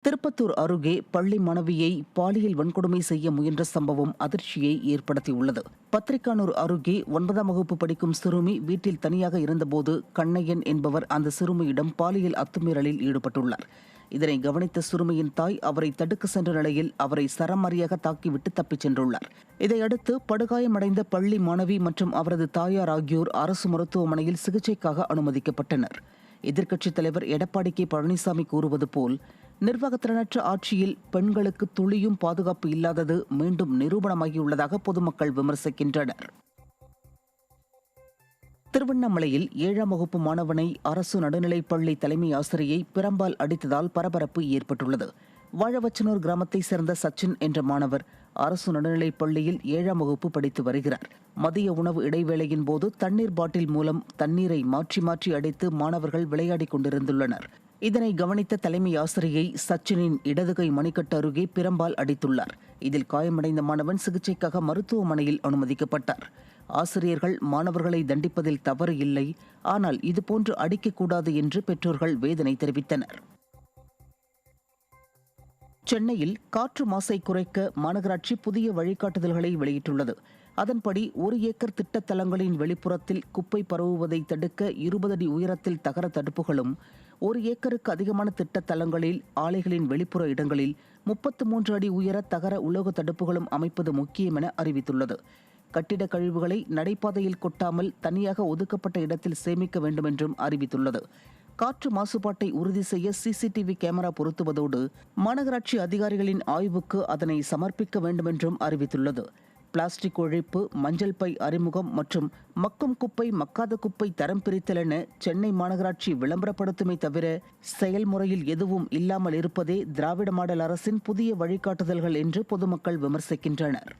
திருப்பத்தூர் அருகே பள்ளி மாணவியை பாலியல் வன்கொடுமை செய்ய முயன்ற சம்பவம் அதிர்ச்சியை ஏற்படுத்தியுள்ளது. பத்திரிகானூர் அருகே 9ஆம் வகுப்பு படிக்கும் சிறுமி வீட்டில் தனியாக இருந்தபோது கண்ணையன் என்பவர் அந்த சிறுமியிடம் பாலியல் அத்துமீறலில் ஈடுபட்டுள்ளார். இதனை கவனித்த சிறுமியின் தாய் அவரை தடுக்க சென்ற நிலையில் அவரை சரமாரியாக தாக்கிவிட்டு தப்பிச் சென்றுள்ளார். இதையடுத்து படுகாயமடைந்த பள்ளி மாணவி மற்றும் அவரது தாயார் ஆகியோர் அரசு மருத்துவமனையில் சிகிச்சைக்காக அனுமதிக்கப்பட்டனர். எதிர்க்கட்சித் தலைவர் எடப்பாடி கே பழனிசாமி கூறுவது போல், நிர்வாகத்திறனற்ற ஆட்சியில் பெண்களுக்கு துளியும் பாதுகாப்பு இல்லாதது மீண்டும் நிரூபணமாகியுள்ளதாக பொதுமக்கள் விமர்சிக்கின்றனர். திருவண்ணாமலையில் 7ஆம் வகுப்பு மாணவனை அரசு நடுநிலைப்பள்ளி தலைமை ஆசிரியை பிரம்பால் அடித்ததால் பரபரப்பு ஏற்பட்டுள்ளது. வாழவச்சனூர் கிராமத்தை சேர்ந்த சச்சின் என்ற மாணவர் அரசு நடுநிலைப் பள்ளியில் 7ஆம் வகுப்பு படித்து வருகிறார். மதிய உணவு இடைவேளையின் போது தண்ணீர் பாட்டில் மூலம் தண்ணீரை மாற்றி மாற்றி அடித்து மாணவர்கள் விளையாடிக் கொண்டிருந்துள்ளனர். இதனை கவனித்த தலைமை ஆசிரியை சச்சினின் இடதுகை மணிக்கட்டு அருகே பிரம்பால் அடித்துள்ளார். இதில் காயமடைந்த மாணவன் சிகிச்சைக்காக மருத்துவமனையில் அனுமதிக்கப்பட்டார். ஆசிரியர்கள் மாணவர்களை தண்டிப்பதில் தவறு இல்லை, ஆனால் இதுபோன்று அடிக்கக்கூடாது என்று பெற்றோர்கள் வேதனை தெரிவித்தனர். சென்னையில் காற்று மாசை குறைக்க மாநகராட்சி புதிய வழிகாட்டுதல்களை வெளியிட்டுள்ளது. அதன்படி 1 ஏக்கர் திட்டத்தலங்களின் வெளிப்புறத்தில் குப்பை பரவுவதை தடுக்க 20 அடி உயரத்தில் தகர தடுப்புகளும், 1 ஏக்கருக்கு அதிகமான திட்டத்தலங்களில் ஆலைகளின் வெளிப்புற இடங்களில் 33 அடி உயர தகர உலோக தடுப்புகளும் அமைப்பது முக்கியம் என அறிவித்துள்ளது. கட்டிட கழிவுகளை நடைபாதையில் கொட்டாமல் தனியாக ஒதுக்கப்பட்ட இடத்தில் சேமிக்க வேண்டும் என்றும் அறிவித்துள்ளது. காற்று மாசுபாட்டை உறுதி செய்ய CCTV கேமரா பொருத்துவதோடு மாநகராட்சி அதிகாரிகளின் ஆய்வுக்கு அதனை சமர்ப்பிக்க வேண்டும் என்றும் அறிவித்துள்ளது. பிளாஸ்டிக் ஒழிப்பு, மஞ்சள் பை அறிமுகம் மற்றும் மக்கும் குப்பை மக்காத குப்பை தரம் பிரித்தல் என சென்னை மாநகராட்சி விளம்பரப்படுத்துமே தவிர செயல்முறையில் எதுவும் இல்லாமல் இருப்பதே திராவிட மாடல் அரசின் புதிய வழிகாட்டுதல்கள் என்று பொதுமக்கள் விமர்சிக்கின்றனர்.